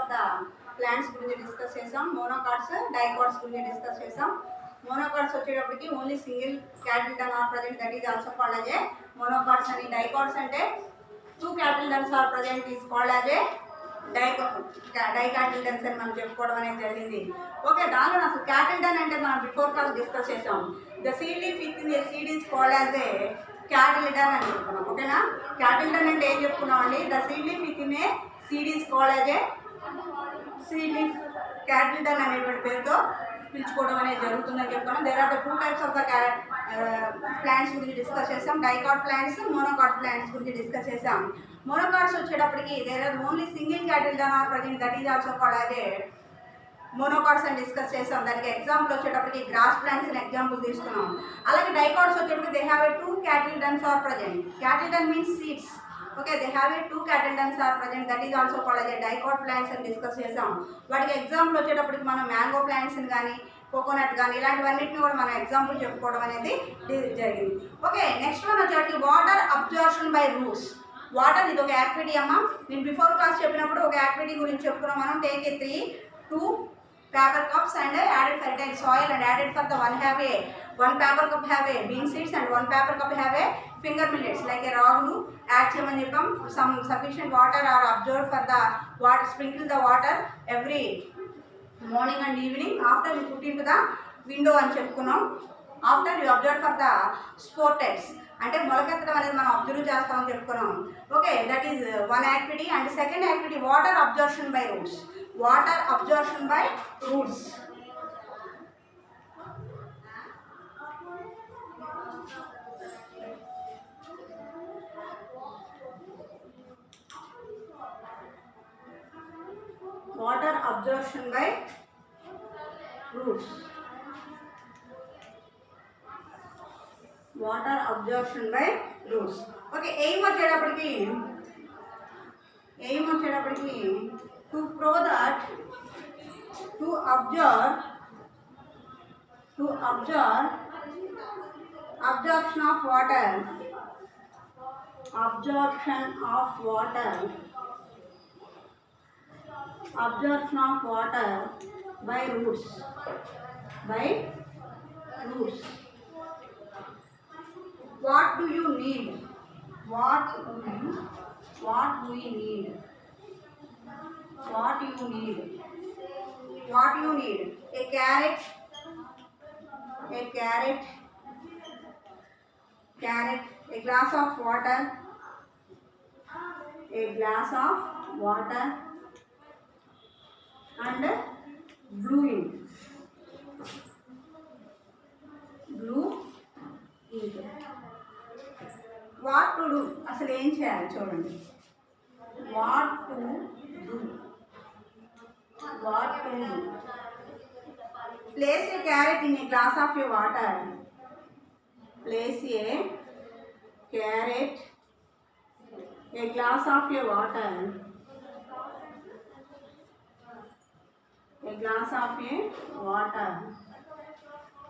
Of the plants గురించి discuss చేసాం. Monocots, dicots గురించి డిస్కస్ చేసాం. మోనోకాట్స్ వచ్చేటప్పటికి only single cotyledon are present, that is also called as a monocots అని. Dicots అంటే 2 cattle duns are present is called as a dicotyledons అని మనం చెప్పుకోవడం అనేది జరిగింది. ఓకే, దానిలో అసలు క్యాటిల్ డన్ అంటే మనం బిఫోర్ క్లాస్ డిస్కస్ చేసాం. The seed leaf within the seed is called as a cotyledon అని చెప్పుకున్నాం. ఓకేనా, క్యాటిల్ డన్ అంటే ఏం చెప్పుకున్నాం అండి? The seed leaf within a seed is called as a seed leaf cotyledon అనేటువంటి పేరుతో పిలుచుకోవడం అనేది జరుగుతుందని చెప్తాను. There are the 2 types of the plants గురించి డిస్కస్ చేసాం. డైకాట్ ప్లాంట్స్, మోనోకాట్ ప్లాంట్స్ గురించి డిస్కస్ చేసాం. మోనోకాట్స్ వచ్చేటప్పటికి there are only single cotyledon are present, that is also called as a monocots అని డిస్కస్ చేసాం. దానికి ఎగ్జాంపుల్ వచ్చేటప్పటికి gross plants అని ఎగ్జాంపుల్ తీసుకున్నాం. అలాగే డైకాట్స్ వచ్చేటప్పటికి they have a 2 cattle duns are present. Cotyledon means seeds. Okay, they have a 2 cattle duns are present, that is also called as a dicot plants అని discuss చేసాం. వాటికి example వచ్చేటప్పటికి మనం mango ప్లాంట్స్ని కానీ, coconut కానీ ఇలాంటివన్నింటిని కూడా మనం example చెప్పుకోవడం అనేది జరిగింది. ఓకే, నెక్స్ట్ వన్ వచ్చేటప్పటికి water absorption by roots. Water ఇది ఒక యాక్టివిటీ అమ్మా. నేను బిఫోర్ క్లాస్ చెప్పినప్పుడు ఒక యాక్టివిటీ గురించి చెప్పుకున్నాం మనం. Take a 2 paper cups and added fertile soil and added for the one paper cup have a bean seeds and 1 paper cup have a finger millets like a ragulu. Add chemani cheppam. Some sufficient water are absorbed for the water. Sprinkle the water every morning and evening after you put into the window అని చెప్పుకున్నాం. After you observe for the sprouts అంటే మొలకెత్తడం అనేది మనం observe చేస్తామని చెప్పుకున్నాం. Okay, that is one activity. And second activity water absorption by roots. Water absorption by roots. Water absorption by roots. Water absorption by roots. Okay, aim వచ్చేటప్పటికి to prove that to observe absorption of water by roots. What do you need? What you need? A carrot, a glass of water, and blue ink. What to do, అసలు ఏం చేయాలి చూడండి. What to do. Place a carrot in a glass of your water. Place a carrot, a glass of your water.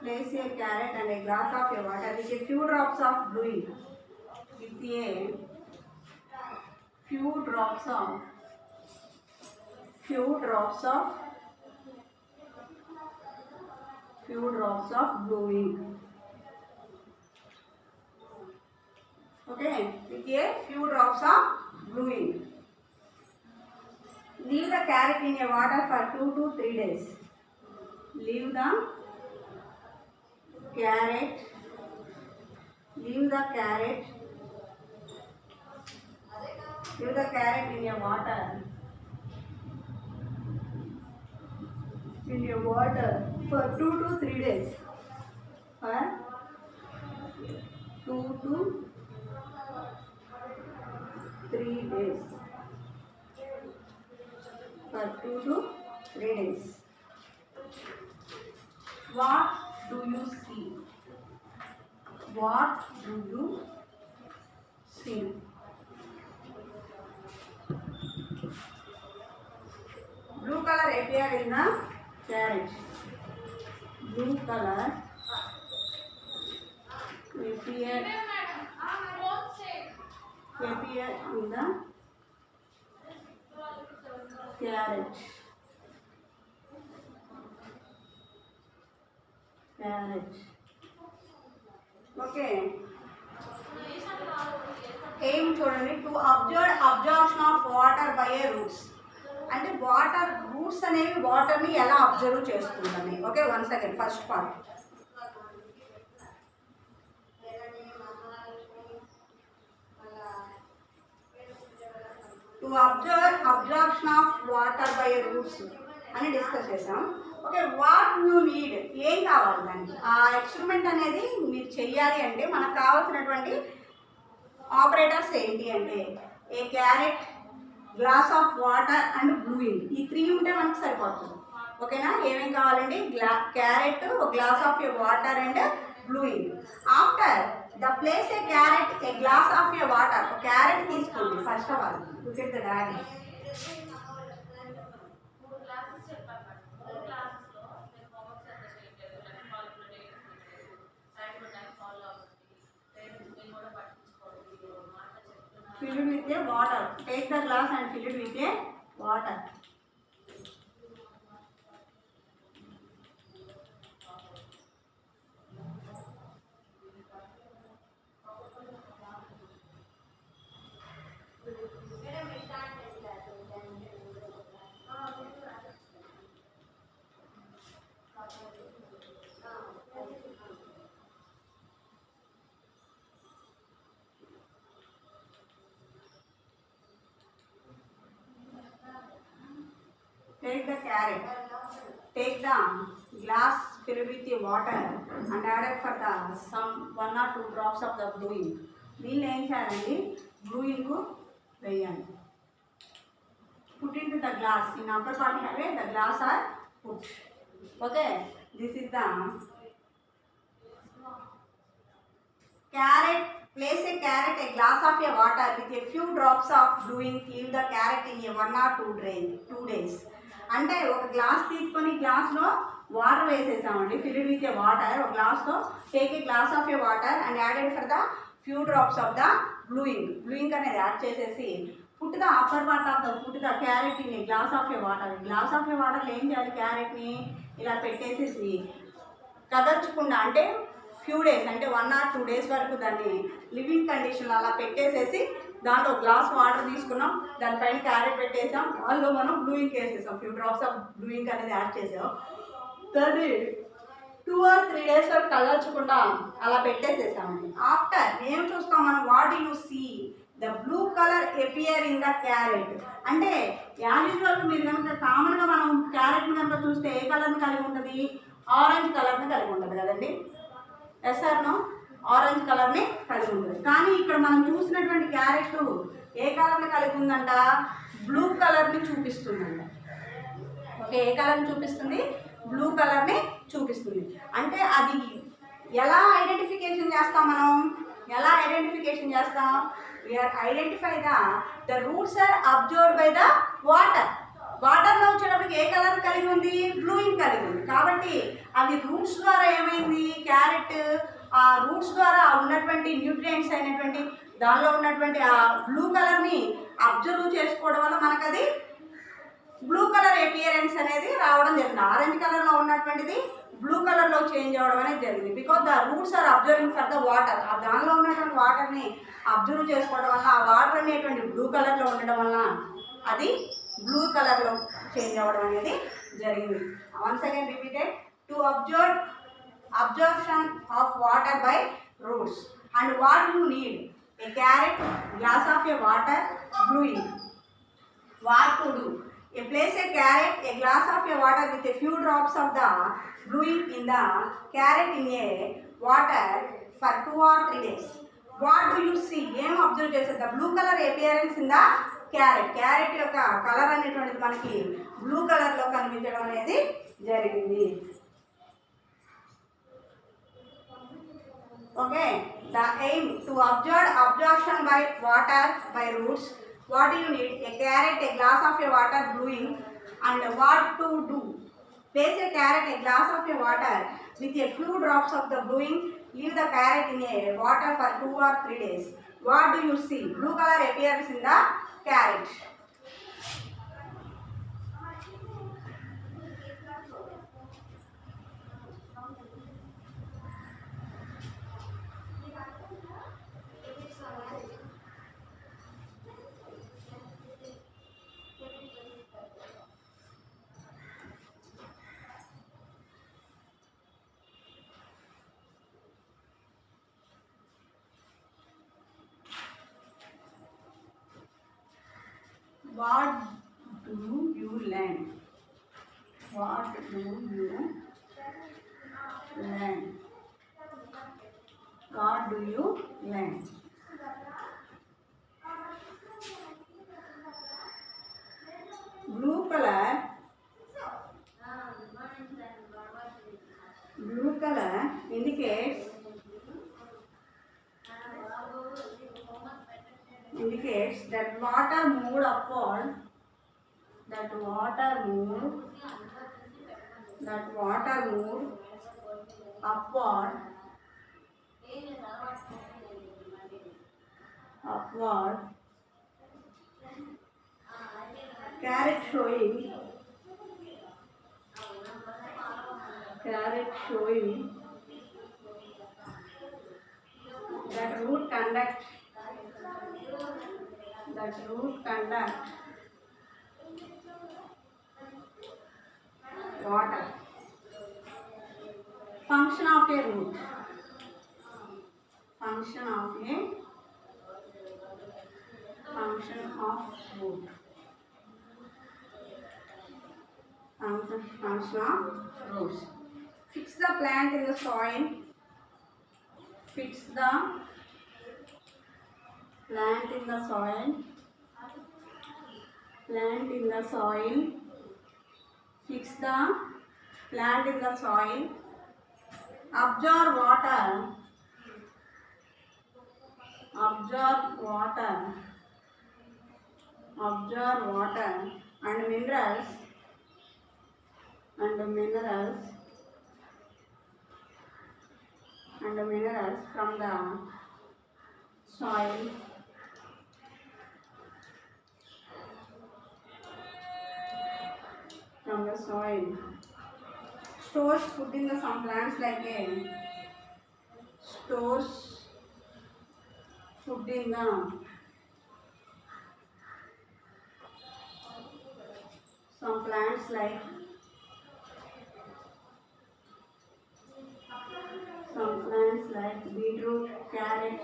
Place a carrot and a glass of your water with a few drops of blue ink. Few drops of blue ink. Okay, with a few drops of blue ink. Leave the carrot in a water for 2 to 3 days. Leave the carrot in your water for 2 to 3 days. For 2 to 3 days. For 2 to 3 days. What do you see? Blue color appeared in the carrot. Blue color appeared in the carrot. Okay, ఏం చూడండి, to absorption of water by a roots. అంటే water roots అనేవి వాటర్ని ఎలా observe చేస్తుందని. Okay, one second, first part. To absorption of water by roots అని discuss చేసాం. Okay, what you need, ఏం కావాలి దానికి? ఆ ఎక్స్పెరిమెంట్ అనేది మీరు చెయ్యాలి అంటే మనకు కావాల్సినటువంటి ఆపరేటర్స్ ఏంటి అంటే a carrot, glass of water and blueing. ఈ 3 ఉంటే మనకు సరిపోతుంది. ఓకేనా? ఏమేం కావాలండి? Carrot, glass of a water and blueing. After the place a carrot, a glass of a water. ఒక క్యారెట్ తీసుకోండి first of all. Look at the diagram. Fill it with a water. Take the glass and fill it with a water. Take the carrot, take the glass filled with the water and add it for the some 1 or 2 drops of the brewing. దీన్ని ఏం చేయాలండి? Bluing వేయండి. Put into the glass. In upper part have the glass are put. Okay, this is the carrot. Place a carrot, a glass of a water with a few drops of brewing. Leave the carrot in a 1 or 2 days. అంటే ఒక glass తీసుకొని గ్లాస్లో water వేసేసామండి. Filled with a water. ఒక గ్లాస్లో take a glass of a water and added for the few drops of the blueing అనేది add చేసేసి put the upper part of the carrot in a glass of a water. Glass of a వాటర్లో ఏం చేయాలి? క్యారెట్ని ఇలా పెట్టేసేసి కదర్చకుండా, అంటే few days అంటే 1 or 2 days వరకు దాన్ని లివింగ్ కండిషన్లో అలా పెట్టేసేసి దాంట్లో గ్లాస్ వాటర్ తీసుకున్నాం, దానిపైన క్యారెట్ పెట్టేసాం, దానిలో మనం బ్లూయింగ్ వేసేసాం, ఫ్యూ డ్రాప్స్ ఆఫ్ బ్లూయింగ్ అనేది యాడ్ చేసాం. దాన్ని 2 or 3 days వరకు కదల్చకుండా అలా పెట్టేసేసామండి. ఆఫ్టర్ ఏం చూస్తాం మనం? What you see the blue colour appear in the carrot. అంటే యాజ్ యూజువల్ మీరు కనుక కామన్గా మనం క్యారెట్ని కనుక చూస్తే ఏ కలర్ని కలిగి ఉంటుంది? ఆరెంజ్ కలర్ని కలిగి ఉంటుంది కదండి. Yes are no? ఆరెంజ్ కలర్ని కలిగి ఉంటుంది. కానీ ఇక్కడ మనం చూసినటువంటి క్యారెట్ ఏ కలర్ని కలిగి ఉందంట? బ్లూ కలర్ని చూపిస్తుందంట. ఓకే, ఏ కలర్ని చూపిస్తుంది? బ్లూ కలర్ని చూపిస్తుంది. అంటే అది ఎలా ఐడెంటిఫికేషన్ చేస్తాం మనం? ఎలా ఐడెంటిఫికేషన్ చేస్తాం? We are identify the roots are observed by the water. వాటర్లో వచ్చేటప్పటికి ఏ కలర్ కలిగి ఉంది? బ్లూయింగ్ కలిగి ఉంది. కాబట్టి అది రూట్స్ ద్వారా ఏమైంది? క్యారెట్ ఆ రూట్స్ ద్వారా ఉన్నటువంటి న్యూట్రియంట్స్ అయినటువంటి దానిలో ఉన్నటువంటి ఆ బ్లూ కలర్ని అబ్జర్వ్ చేసుకోవడం వల్ల మనకు అది బ్లూ కలర్ అపియరెన్స్ అనేది రావడం జరిగింది. ఆరెంజ్ కలర్లో ఉన్నటువంటిది బ్లూ కలర్లో చేంజ్ అవ్వడం అనేది జరిగింది. Because the roots are observing for the water. ఆ దానిలో ఉన్నటువంటి వాటర్ని అబ్జర్వ్ చేసుకోవడం వల్ల ఆ వాటర్ అనేటువంటి బ్లూ కలర్లో ఉండడం వల్ల అది బ్లూ కలర్లో చేంజ్ అవ్వడం అనేది జరిగింది. Once again repeated. To absorption of water by roots. And what you need? A carrot, glass of a water, brewing. What to do? You place a carrot, a glass of a water with a few drops of the brewing in the carrot in a water for 2 or 3 days. What do you see? Game observe చేసే the blue color appearance in the carrot. Carrot యొక్క colour అనేటువంటిది మనకి blue కలర్లో కనిపించడం అనేది జరిగింది. Okay, the aim to absorption by water by roots. What do you need? A carrot, a glass of a water, brewing. And what to do? Place a carrot, a glass of a water with a few drops of the brewing. Leave the carrot in a water for 2 or 3 days. What do you see? Blue color appears in the carrot. What do you learn? What do you learn? What do you learn? blue color indicates that water moved upward, upward. Carrot showing that root conduct water. Function of a root. Function of root. Function of roots. Fix the plant in the soil. Fix the plant in the soil. Fix the plant in the soil. Absorb water and minerals from the soil. Stores food in some plants like stores food in some plants like beetroot, carrot,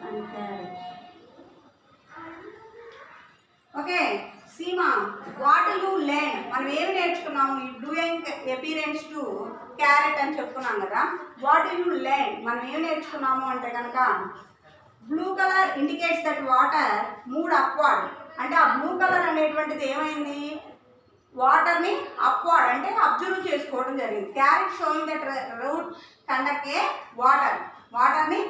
and carrot. Okay, Seema, what do you learn? మనం ఏమి నేర్చుకున్నాము? Doing appearance to carrot అని చెప్పుకున్నాం కదా. What do you learn? మనం ఏమి నేర్చుకున్నాము అంటే కనుక blue colour indicates that water mood upward. అంటే ఆ బ్లూ కలర్ అనేటువంటిది ఏమైంది? వాటర్ని అప్వర్డ్ అంటే అబ్జర్వ్ చేసుకోవడం జరిగింది. Carrot showing that root conduct a వాటర్ని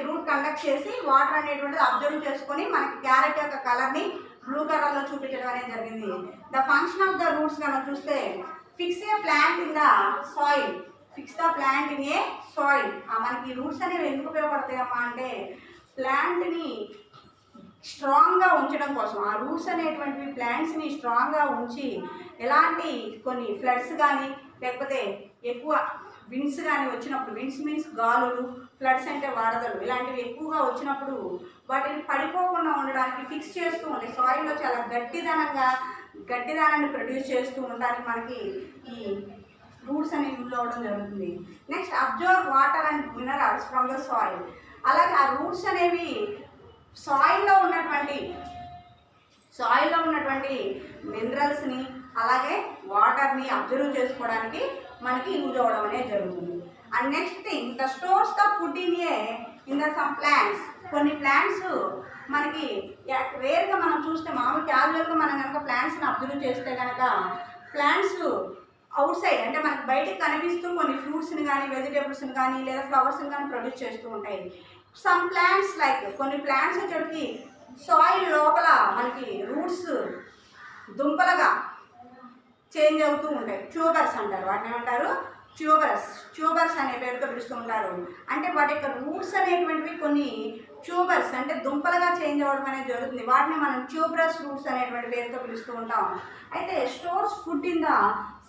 రూట్ కండక్ట్ చేసి వాటర్ అనేటువంటిది అబ్జర్వ్ చేసుకొని మనకి క్యారెట్ యొక్క కలర్ని బ్లూ కలర్లో చూపించడం అనేది జరిగింది. The function of the roots మనం చూస్తే fix A plant in the soil. మనకి రూట్స్ అనేవి ఎందుకు ఉపయోగపడతాయమ్మా అంటే ప్లాంట్ని స్ట్రాంగ్గా ఉంచడం కోసం. ఆ రూట్స్ అనేటువంటివి ప్లాంట్స్ని స్ట్రాంగ్గా ఉంచి ఎలాంటి కొన్ని ఫ్లడ్స్ కానీ లేకపోతే ఎక్కువ విండ్స్ కానీ వచ్చినప్పుడు, విండ్స్ మీన్స్ గాలులు, ఫ్లడ్స్ అంటే వరదలు, ఇలాంటివి ఎక్కువగా వచ్చినప్పుడు వాటిని పడిపోకుండా ఉండడానికి ఫిక్స్ చేస్తూ ఉంటాయి. సాయిల్లో చాలా గట్టిదనాన్ని ప్రొడ్యూస్ చేస్తూ ఉండడానికి మనకి ఈ రూట్స్ అనేవి యూజ్ అవ్వడం జరుగుతుంది. Next observe water and minerals from the soil. అలాగే ఆ రూట్స్ అనేవి సాయిల్లో ఉన్నటువంటి మినరల్స్ని అలాగే వాటర్ని అబ్జర్వ్ చేసుకోవడానికి మనకి యూజ్ అవ్వడం అనేది జరుగుతుంది. And next thing, the stores the food in the some plants. కొన్ని ప్లాంట్స్ మనకి రేర్గా మనం చూస్తే మామూలు క్యాజువల్గా మనం కనుక ప్లాంట్స్ని అబ్జర్వ్ చేస్తే కనుక ప్లాంట్స్ అవుట్ సైడ్ అంటే మనకి బయటకు కనిపిస్తూ కొన్ని ఫ్రూట్స్ని కానీ వెజిటేబుల్స్ని కానీ లేదా ఫ్లవర్స్ని కానీ ప్రొడ్యూస్ చేస్తూ ఉంటాయి. సమ్ ప్లాంట్స్ లైక్ కొన్ని ప్లాంట్స్ వచ్చేటికి సాయిల్ లోపల మనకి రూట్స్ దుంపలుగా చేంజ్ అవుతూ ఉంటాయి. ట్యూబర్స్ అంటారు వాటిని. ఏమంటారు? ట్యూబర్స్ అనే పేరుతో పిలుస్తూ ఉంటారు. అంటే వాటి యొక్క రూట్స్ అనేటువంటివి కొన్ని ట్యూబర్స్ అంటే దుంపలుగా చేంజ్ అవ్వడం అనేది జరుగుతుంది. వాటిని మనం ట్యూబరస్ రూట్స్ అనేటువంటి పేరుతో పిలుస్తూ ఉంటాం. అయితే stores food in the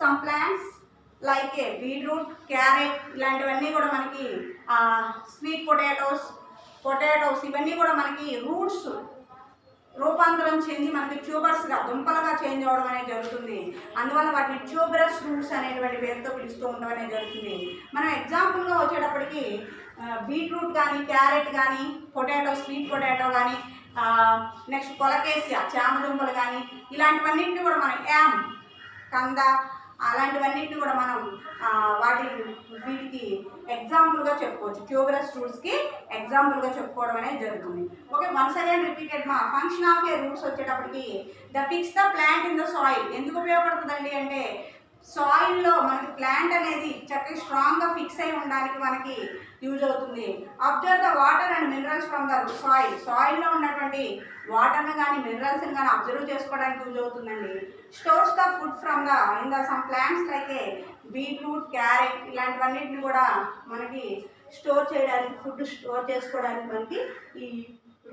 some plants like beetroot, carrot ఇలాంటివన్నీ కూడా మనకి పొటాటోస్ ఇవన్నీ కూడా మనకి రూపాంతరం చెంది మనకి ట్యూబర్స్గా దుంపలుగా చేంజ్ అవ్వడం అనేది జరుగుతుంది. అందువల్ల వాటిని ట్యూబరస్ రూట్స్ అనేటువంటి పేరుతో పిలుస్తూ ఉండడం అనేది జరుగుతుంది. మనం ఎగ్జాంపుల్గా వచ్చేటప్పటికి బీట్రూట్ కానీ, క్యారెట్ కానీ, పొటాటో, స్వీట్ పొటాటో కానీ, నెక్స్ట్ కొలకేసియా చామదుంపలు కానీ, ఇలాంటివన్నింటినీ కూడా మనం యామ్, కంద, అలాంటివన్నింటినీ కూడా మనం వీటికి ఎగ్జాంపుల్గా చెప్పుకోవచ్చు. ట్యూబరస్ రూట్స్కి ఎగ్జాంపుల్గా చెప్పుకోవడం అనేది జరుగుతుంది. ఓకే, వన్స్ అగైన్ రిపీటెడ్ మా ఫంక్షన్ ఆఫ్ ఏ రూట్స్ వచ్చేటప్పటికి the fix the plant in the soil. ఎందుకు ఉపయోగపడుతుందండి అంటే సాయిల్లో మనకి ప్లాంట్ అనేది చక్కగా స్ట్రాంగ్గా ఫిక్స్ అయి ఉండడానికి మనకి యూజ్ అవుతుంది. Observe the water and minerals from the soil. సాయిల్లో ఉన్నటువంటి వాటర్ని కానీ మినరల్స్ని కానీ అబ్జర్వ్ చేసుకోవడానికి యూజ్ అవుతుందండి. Stores the food from the some plants like beetroot, carrot, ఇలాంటివన్నిటిని కూడా మనకి స్టోర్ చేయడానికి, ఫుడ్ స్టోర్ చేసుకోవడానికి మనకి ఈ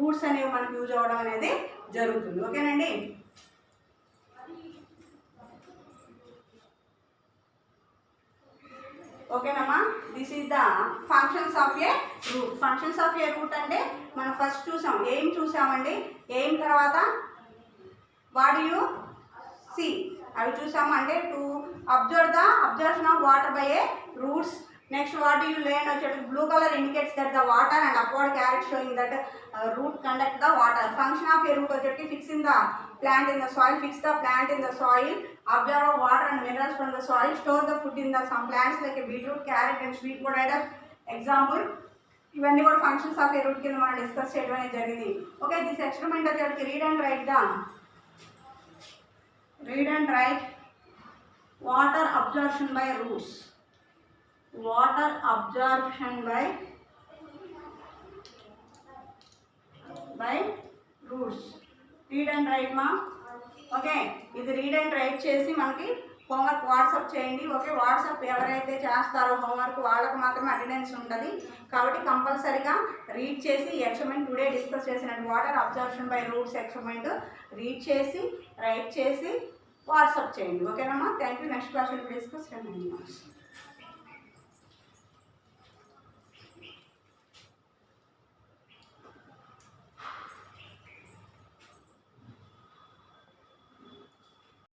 రూట్స్ అనేవి మనకి యూజ్ అవ్వడం అనేది జరుగుతుంది. ఓకేనండి. ఓకేనమ్మా, this is the functions of a root. Functions of a root అంటే మనం ఫస్ట్ చూసాం, ఏం చూసామండి, ఏం తర్వాత వాట్ యూ సి అవి చూసాము. అంటే to observation of water by a roots. Next what you learn వచ్చేటప్పుడు blue colour indicates that the water and upward carrot showing that root conduct the water. Function of a root వచ్చేటి fixing the plant in the soil, fix the plant in the soil, absorb water and minerals from the soil, store the food in the some plants like a beetroot, carrot and sweet potato. Example, ఇవన్నీ కూడా functions of a route కింద మనం discuss చేయడం అనేది జరిగింది. Okay, this experiment వచ్చేటికి read and write water absorption by roots. Water absorption by roots. Read and write మా. Okay, ఇది రీడ్ అండ్ రైట్ చేసి మనకి హోంవర్క్ వాట్సాప్ చేయండి. ఓకే, వాట్సాప్ ఎవరైతే చేస్తారో హోంవర్క్ వాళ్ళకి మాత్రమే అటెండెన్స్ ఉంటుంది. కాబట్టి కంపల్సరీగా రీడ్ చేసి ఈ ఎక్స్పెరిమెంట్ టుడే డిస్కస్ చేసినట్టు water absorption by roots experiment read చేసి, రైట్ చేసి వాట్సాప్ చేయండి. ఓకేనమ్మా, thank you. Next class will discuss.